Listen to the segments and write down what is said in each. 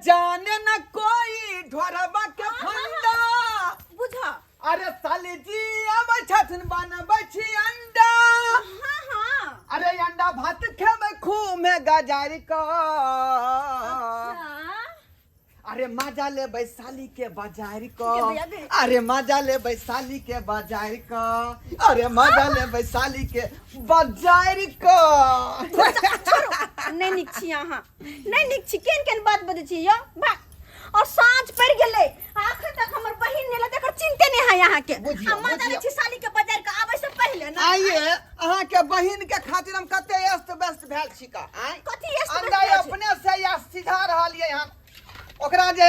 जाने न कोई ढोरबा के फंदा बुझा अरे साली जी अब छथन बनबै छी अंडा हाँ हाँ अरे अंडा भात खेबै खूब में गजारी का अरे मजा ले वैशाली के बाजार का अरे मजा ले वैशाली के बाजार का अरे मजा ले वैशाली के बाजार का नहीं निक छी अहाँ नहीं निक छी केन केन बात बजे छी यो बा और सांझ पड़ गेले आखिर तक हमर बहिन नेला तकर चिंते नहीं है यहाँ के हम मजा ले छी साली के बाजार का आबै से पहले ना आइए अहाँ के बहिन के खातिर हम कते अस्त व्यस्त भेल छी का कथि अस्त अंडा अपने से या सीधा रहलिए हम ओकरा जे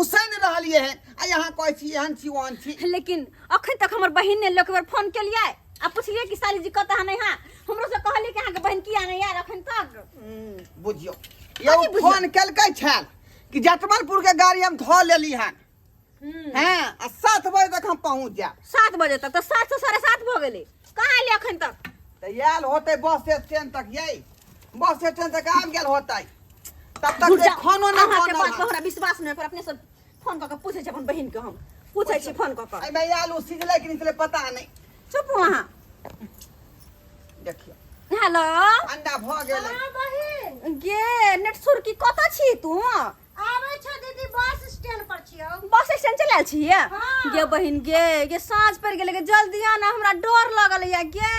उसैन रहलिए है आ यहाँ कहै छी एहन छी ओहन छी लेकिन अखन तक हमर बहिन ने लोक बार फोन केलिए आ पुछलिए कि साली जी कतऽ नहीं है हमरो से कहली कि अहाँ के बहिन किया नहीं यार अखन तक बुझियो यो फोन केलकै छल कि जटमलपुर के गाड़ी हम ध लेली हन हैं आ 7 बजे तक हम पहुंच जाब 7 बजे तक तो 7 से 7:30 भ गेलै कहाँ एले अखन तक त याल होते बस स्टैंड तक यही बस स्टैंड तक आब गेल होते तब तक से खानो ना अहाँ के बात पर हमरा विश्वास नहीं पर अपने से फोन क के पूछै छै अपन बहिन के हम पूछै छी फोन क के आई मैं आलू सिझले कि नहीं पता नहीं चुप वहां देखियो हेलो अंडा भ गेलै हां बहिन गे नेटसुर की कत छी तू आबै छ दीदी बस स्टैंड पर छियौ बस स्टैंड चल आयल छी हाँ। गे बहिन गे साँझ पड़ गेलै गे जल्दी आ ना हमरा डर लगल या गे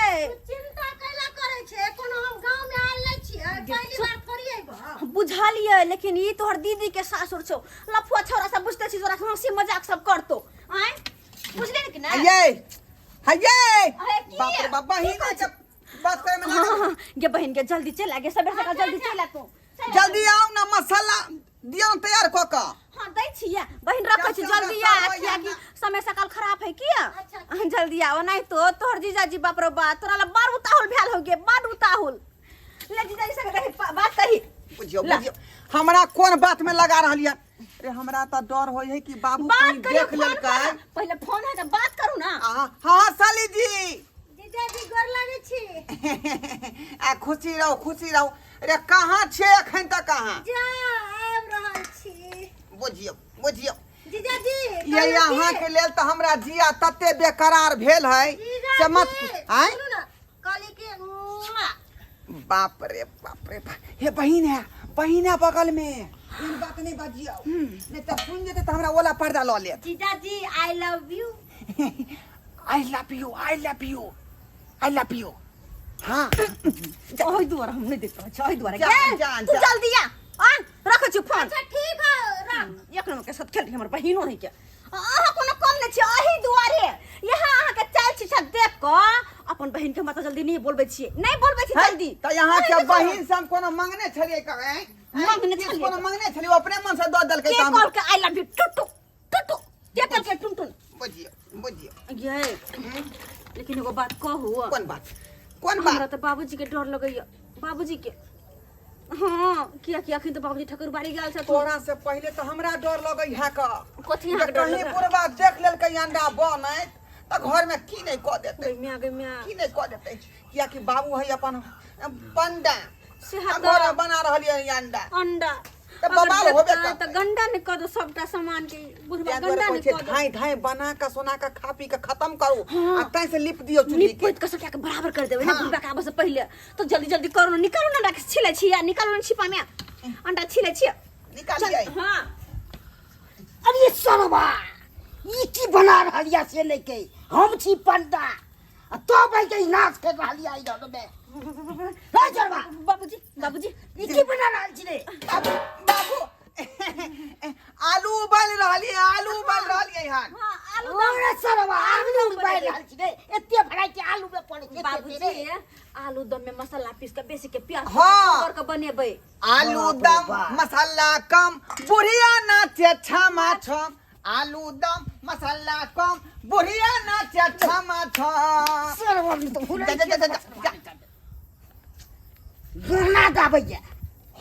चिंता कैला करे छै कोनो हम गांव में आल नै छियै पहली बार थोड़ी आइबो बुझलिए लेकिन ई तोहर दीदी के सासुर छौ लफुआ छौरा सब बुझते छी तोरा हंसी मजाक सब करतो आय बुझले न कि ना हये हये की बाप रे बाप बहिन के बात करे में ना हाँ, गे बहिन के जल्दी चल आ गे सबेर सकाल जल्दी चल आ तू जल्दी आओ ना मसाला दियो तैयार क के हां दै छियै बहिन रखै छी जल्दी आ किया कि समय सकाल खराब है किया जल्दी आओ नहीं तो तोहर जीजाजी बाप रे बा तोरा ला बार उताहुल भेल हो गे बार उताहुल ले जीजाजी से रही बात कही बुझियो बुझियो हमरा कोन बात में लगा रहलिया अरे हमरा त डर होय है कि बाबू कहीं देख लेलकै पहले फोन है त बात करू ना हां साली जी जीजाजी गोर लागे छी आ खुशी रहो अरे कहां छे अखन तक कहां जा आब रहल छी बुझियो बुझियो जीजाजी ये यहाँ के लेल तो हमरा जिया तते बेकरार भेल है से मत आय सुनु ना काली के बाप रे बाप हे बहिन है बगल में इन बात नहीं बाजियो नहीं तो सुन जेते तो हमरा ओला पर्दा ल ले जीजाजी I love you I love you हां ओही दुआर हम नहीं देखतो ओही दुआर जान तू जल्दी आ रख छु फोन अच्छा ठीक है राम एक नंबर के साथ खेल हमर बहिनो है के आहा कोनो कम नहीं छै ओही दुआरे यहाँ आहा के चाल छी सब देख क अपन बहिन के मत जल्दी नहीं बोलबे छी नहीं बोलबे छी जल्दी तो यहाँ के बहिन से हम कोनो मांगने छलिए कहे मांगने छलिए कोनो मांगने छलिए अपने मन से द देल के के कॉल के आई लव यू टुटू के कल के टुन बुझियो ये लेकिन एगो बात कहू कौन बात हमरा तो बाबूजी के डर लगैया बाबूजी के हां किया अखन तो बाबूजी ठकुरबाड़ी गेल छ तोरा से पहले तो हमरा डर लगै है का कथि यहाँ के डर कहीं लगै पूर्वा देख लेल के अंडा बनै त घर में की नहीं क देते गमिया की नहीं क देते किया कि बाबू है अपन पंडा सेहत घर बना रहलिए अंडा त बबाल होबे त करतै गंडा ने क दो सबटा सामान के बुझबा गंडा गंडा ने क दो धाई बना के सोना के खा पी के खत्म करू आ तै से लिप दियो चुली के निपोत के सबटा के बराबर कर देबे ना बुझबा के आबे से पहले तो जल्दी करू निकालू ना रख छिले छिया निकालू ना छिपा में अंडा छिले छिया निकालिए हां अरे सरवा ई की बना रहलिया से लेके हम छी पंडा तो भाई के नाच कर रहलिया इधर में हे सरवा बाबूजी ई की बना रहल छी रे बाबू आलू उबाल रहलिए हां हां आलू ओरे सरवा आलू उबाल रहल छी रे एते भराई के आलू में पड़े के बाबूजी आलू दम में मसाला पीस के बेसी के प्याज हाँ। कर के बनेबै आलू दम मसाला कम बुढ़िया नाचे छमा छम आलू दम मसाला कम बुढ़िया नाचे छमा छम सरवा में तो जा। गाना गाबैया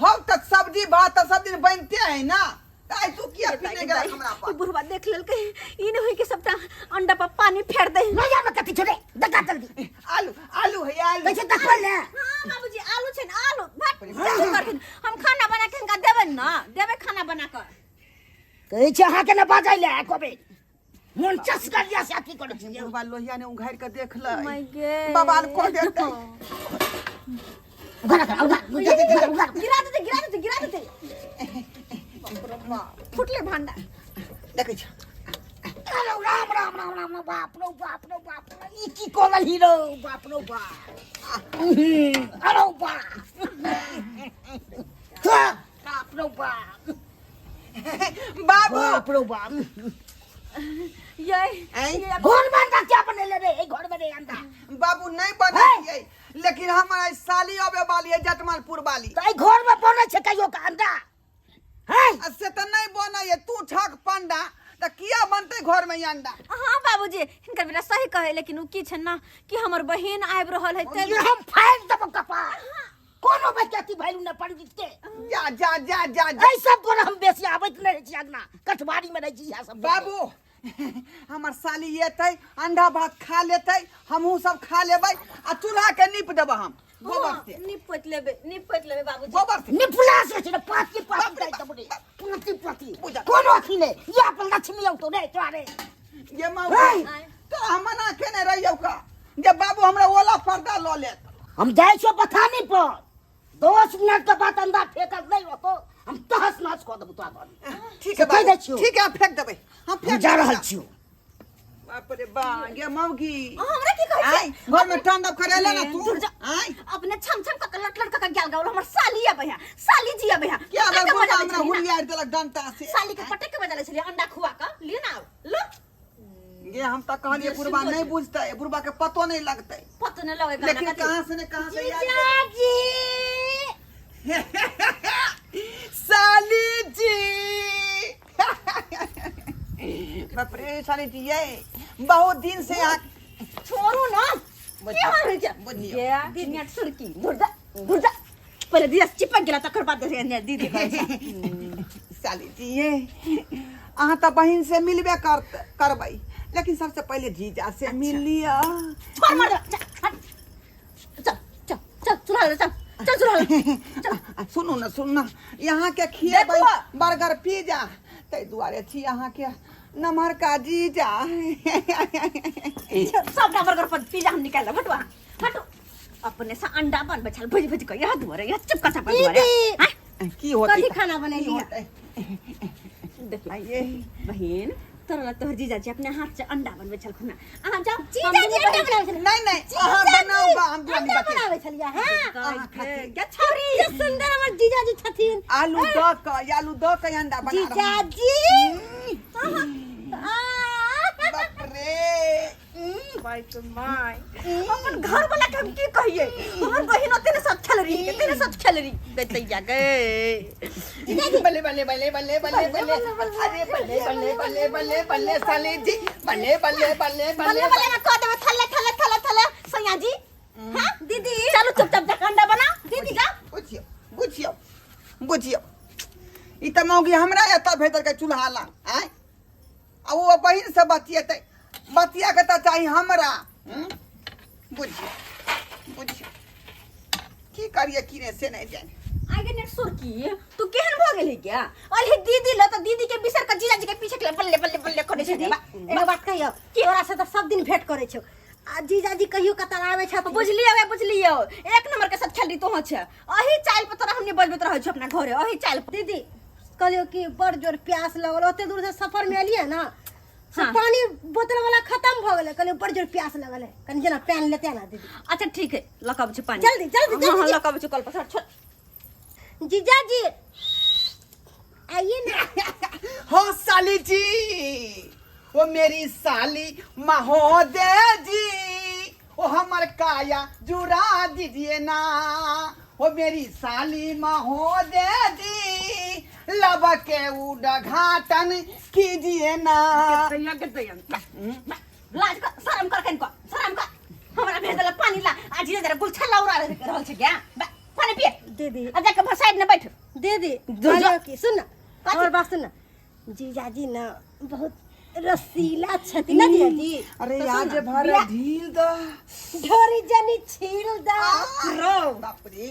हम तक सब्जी भात तो सब दिन बनते हैं ना ताई तू किया पीने गेला हमरा ई पर बुढ़वा देख लेलकै ई न होई के सबटा अंडा पर पानी फेर दे नया में कथि छोड़े दगा जल्दी आलू है आलू कैसे तकल ले हां बाबूजी आलू छै न आलू भात हम खाना बना के इनका देबै न देबै खाना बनाकर कहै छै अहाँ के न बाजै ले कबे मन चस कर दिया से की करै छियै बुढ़बा लोहिया ने उघार के देख ले माय गे बवाल को देते उधर उधर गिरा देते फुटले भांडा देखै छ हेलो राम राम राम राम बाप रो बाप ई की कोलल हीरो बाप रो बाप हेलो बाप रो बाप बाबू रो बाप ये घर में अंडा क्या बनेले रे ए घर में रे अंडा बाबू नहीं बनाइए लेकिन हमारा साली अबे वाली है जटमालपुर वाली तो ए घर में बने छै कहियो का अंडा हैं से तो नहीं बना ये तू ठग पंडा तो किया बनते घर में ये अंडा हाँ बाबूजी हिनकर बेटा सही कहे लेकिन उ की छै ना कि हमर बहिन आबि रहल है ते ये हम फाइल देब कपार कोनो बेटी भैलू न पड़ जितके जा जा जा जा ऐ सब को हम बेसी आबैत नहीं छी अगना कठवारी में रह छी इहा सब बाबू हमार साली एतै अंडा भात खा लेतै हमहू सब खा लेबै आ चूल्हा के नीप देब हम गोबर से निपट लेबे बाबूजी गोबर से निपुला से छै पाती दे तबरे पाती कोनो अथी ने या अपन लक्ष्मी औ तो रे तोरे ये मौका तो हम मना केने रहियौ का जे बाबू हमरा ओला पर्दा ल लेत हम जाय छो पथानी पर 10 मिनट के बाद अंडा फेंकत नहीं हो तो हम तहस नहस कर देबो तो ठीक है कहि दै बाबू छियौ। ठीक है फेंक देबै हम फेंक जा रहल छियो बाप रे बा गे मौगी हमरा की कहै आई घर में टांडव करेला ना तू दूर जा। आई अपने छम छम का लट लट का गेल गावल हमर साली आबे है साली जी आबे है क्या पटक बाबू के बजाले हमरा छलियै ना। हुलिया देलक डंटा से साली के पटक के बजाले छलियै अंडा खुआ का लिए ना लो ये हम तो कहलिए बुढ़बा नहीं बुझते बुढ़बा के पतो नहीं लगते पता न लगे लेकिन कहां से ने कहां से याद जीजाजी साली जी बाप रे साली जी ये बहुत दिन से यहाँ छोड़ो ना क्या हो रहा है बुझियो। ये दीदी सुरकी दूर जा पहले दिया चिपक गेला तकर बाद दीदी साली जी ये अहाँ तो बहन से मिलबे करबै लेकिन सबसे पहले जीजा से मिल लिया छोड़ मार चल चुरा ले चल चुरा ले सुनू ना यहाँ के खिएबै देखो। बर्गर पिज्जा तै दुआरे छी यहाँ के नमहर का जीजा सब ना बर्गर पर पिज्जा हम निकाल हटवा हटो अपने से अंडा बन बचल भज भज कर यहाँ दुआरे यहाँ चिपका चपका दुआरे हैं की होतै कथी खाना बनेली है होतै देख आइए बहन तोरा तोहर जीजाजी अपने हाथ से अंडा बनबै छलखुन अहाँ जाओ जीजाजी अंडा बनाबै छलै नहीं अहाँ बनाऊ बा हम जानी अंडा बते बनाबै छलियै हां क्या छोरी ये सुंदर हमर जीजाजी छथिन आलू द के अंडा बना जीजाजी बाप रे भाई तो माय अपन घर वाला के हम की कहिए हमर बहिन तेरे साथ खेल रही देते जा गए बल्ले अरे बल्ले साली जी बल्ले बल्ले में कह देबे थले सैया जी हां दीदी चलो चुपचाप जा अंडा बना दीदी जा बुझियो ई त मौगी हमरा एत भीतर के चूल्हा ला आय आ वो बहिन से बतिया के त चाही हमरा बुझियो की करिए की ने से नहीं जाने आगे नेट सुरकी तू केहन भ गेली क्या अरे दीदी ल त दीदी के बिसर का जीजाजी के पीछे के बल्ले करे छै एगो बात कहियो तोरा से त सब दिन भेंट करे छौ आ जीजाजी कहियो कतर आवे छ त बुझलियो एक नंबर के साथ खेल रही तो छ अही चाइल पर तोरा हमने बजबत रहै छ अपना घरे अही चाइल पर दीदी कहलियो कि बड़ जोर प्यास लगल ओते दूर से सफर में एलिए ना से हाँ। पानी बोतल वाला खत्म भ गेलै कहलियो बड़ जोर प्यास लगल है कनी जना पेन लेते ना दीदी अच्छा ठीक है लकब छ पानी जल्दी हां लकब छ कल पर छोड़ जीजाजी आइए ना हो साली जी वो मेरी साली महोदय जी वो हमार काया जुड़ा दीजिए ना वो मेरी साली महोदय जी लब के उद्घाटन कीजिए ना लाज का शर्म कर हमरा भेज देला पानी ला आज जरा गुलछा लौरा रहल छ क्या पानी पिए दीदी आ जाके साइड में बैठ दीदी जो। कहलियो कि सुन ना और बात सुन ना जीजाजी ना बहुत रसीला छथि ना जीजाजी अरे तो आज सुन ना, भर बिया- ढील दा ढोरी जनी छील दा रो बाप रे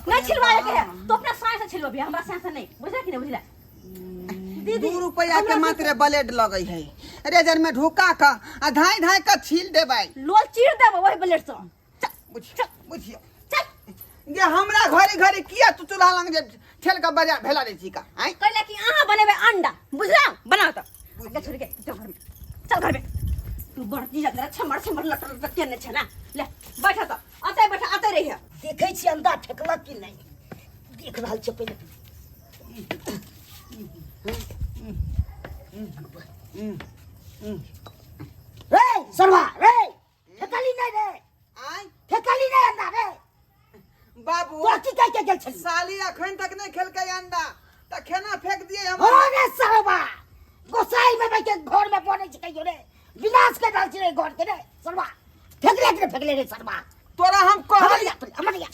नहीं छिलवाए के है तो अपना साय से छिलवा भी हमरा साय से नहीं बुझला कि नहीं बुझला दीदी 2 रुपया के मात्र ब्लेड लगई है रेजर में ढुका का आ धाई धाई का छील देबै लोल चीर देबो वही ब्लेड से बुझियो चल ये हमरा घरे घरे किया तू चूल्हा लंग जे ठेल का बजा भेला रे छी का आई कहले कि अहाँ बनेबे अंडा बुझला बनाओ तो आगे छोड़ के चल घर में चल घर में तू बढ़ती जा तेरा छमड़ छमड़ लटर लटर केने छ ना ले बैठा तो आते रही है देखे छी अंडा फेकलक कि नहीं देख रहल छ पहले रे सरवा रे फेकली नहीं रे आई फेकली नहीं अंडा रे बाबू तो की कह के गेल छली साली अखन तक नहीं खेलकै अंडा त खेना फेंक दिए हम अरे सरवा गोसाई में बैठे घर में बने छ कहियो रे विनाश के डाल छ रे घर के रे सरवा फेकले रे सरवा तोरा हम कह हमारे याद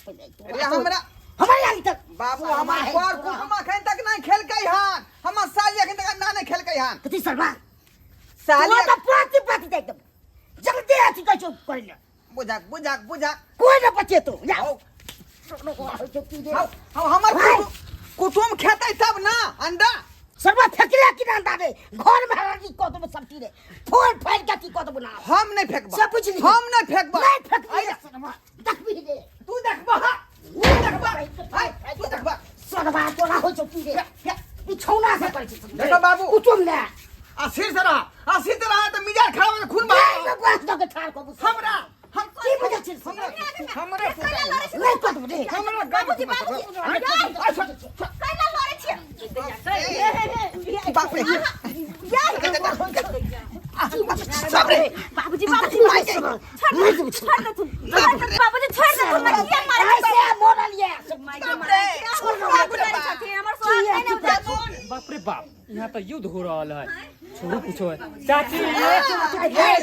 पे रे हमरा हमारे याद तक बाबू हमार पर कुकुम अखन तक नहीं खेलकै हन हमर साली अखन तक अंडा नहीं खेलकै हन कथी सरवा साली तो पाती एकदम जल्दी आती कह चुप कर ले बुझा कोई ना बचे तो जा हम हमर कुटुम खेतै तब ना अंडा सरवा फेकले कि ना अंडा रे घर में हरा की कदम सबटी रे फोड़ फाड़ के की कदम ना हम नहीं फेंकबा सब कुछ नहीं हम नहीं फेंकबा नहीं फेकबी रे सरवा देख भी रे तू देखबा तू देखबा सरवा तोरा हो चुकी रे बिछौना से कर छी देखो बाबू कुटुम ने आसिर से रहा तो मिजाज खराब हो खून नहीं बहा बस दो के ठार को हमरा हम की बजे छी हमरा नहीं कदम रे हमरा बाबूजी कहला लड़े छी बाप रे सब रे बाबूजी छोड़ दे तू बाबूजी छोड़ दे तू मैं क्या मारे ऐसे मोरल ये छोड़ दे हमर स्वाद नहीं ना बाप रे बाप यहाँ तो युद्ध हो रहा है छोड़ो कुछो है चाची ए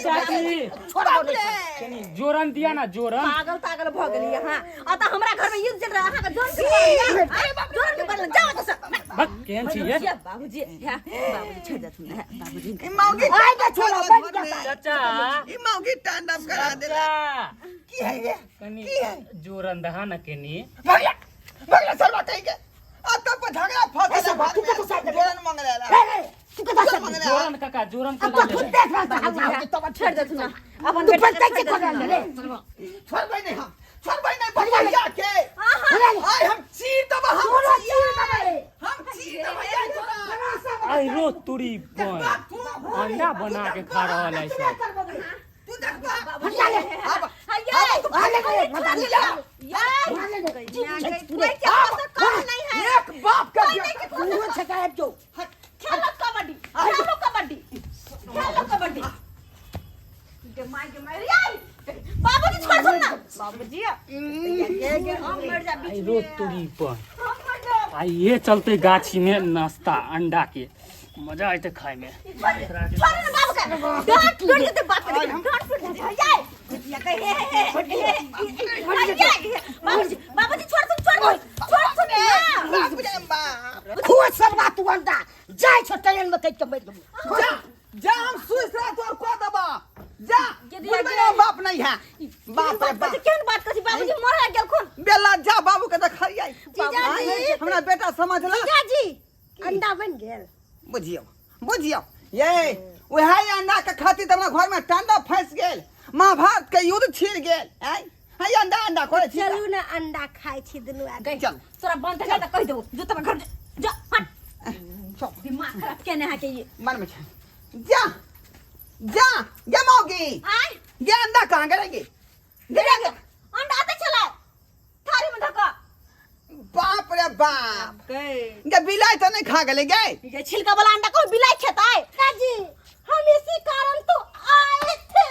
चाची कनी जोरन दिया ना जोरन पागल भ गेली हां अत हमरा घर में युद्ध चल रहा है का जोर के जोर के बदल जाओ तो बक केन छी ये बाबूजी छोड़ दे तू बाबूजी ई मौगी आइ के छोड़ो बंद कर चाचा ई मौगी टांडव करा दे चाचा की है ये कनी जोरन दहा ना केनी भगला सरवा कहीं के अब तक पर झगड़ा फंस गया जोरन मांग रहा रे तू के दस जोरन काका जोरन अब तो खुद देख रहा था तो छोड़ दे तू ना अपन तू पर तक कर रहा रे छोड़ भाई नहीं हम छोड़ भाई नहीं बढ़िया के आय हम चीर दबा छोड़ो चीर दबा हम चीर दबा आई रो तुरी बन अंडा बना के खा रहा है सब तू देखबा हटा ले अब हाले को बता ले एक बाप का तू छका है जो खेलो कबड्डी के मार बाबूजी छोड़ सुन ना बाबूजी हम मर जा आई बीच रो में तुरी बन हम मर जा आई ये चलते गाछी में नाश्ता अंडा के मजा आए थे खाए में छोड़ ना बाबू का डांट के बात कर डांट फिर जाए ये कहे बाबूजी छोड़ सुन खुद सरवा तू अंडा जाय छ ट्रेन में कह के मर दबो जा हम सुइस रहा तो को दबा जा मेरा बाप नहीं है बाप रे बाप केहन बात कर बाबूजी मर गेल खून बेला जा बाबू के देखिए जीजाजी हमरा बेटा समझला जीजाजी अंडा बन गेल बुझियो ये वह अंडा के खातिर त हमरा घर में टांडा फंस गेल महाभारत के युद्ध छिड़ गेल हाय अंडा करे छी चलू ना अंडा खाइ छी दुनू आदमी चल तोरा बंद कर त कह देबो जो तब घर जा हट दिमाग खराब केने है के ये मन में जा मौगी आय ये अंडा कहां गिरेगी गिरेगा अंडा आते चला थारी में धक्का बाप रे बाप गए ये बिलाई तो नहीं खा गेले गे ये छिलका वाला अंडा को बिलाई खाता है काजी हम इसी कारण तो आए थे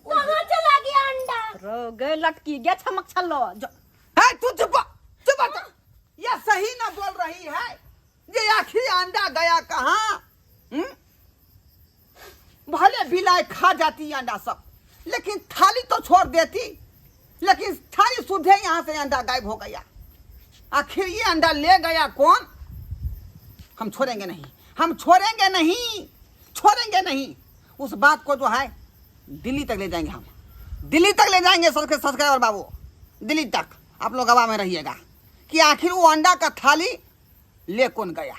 कहां चला गया अंडा रो गए लटकी गया छमक छल्लो जो है तू चुप ये सही ना बोल रही है ये आखिर अंडा गया कहां भले बिलाई खा जाती अंडा सब लेकिन थाली तो छोड़ देती लेकिन थाली सुधे यहाँ से अंडा गायब हो गया आखिर ये अंडा ले गया कौन हम छोड़ेंगे नहीं उस बात को जो है दिल्ली तक ले जाएंगे सब्सक्राइबर बाबू दिल्ली तक आप लोग हवा में रहिएगा कि आखिर वो अंडा का थाली ले कौन गया।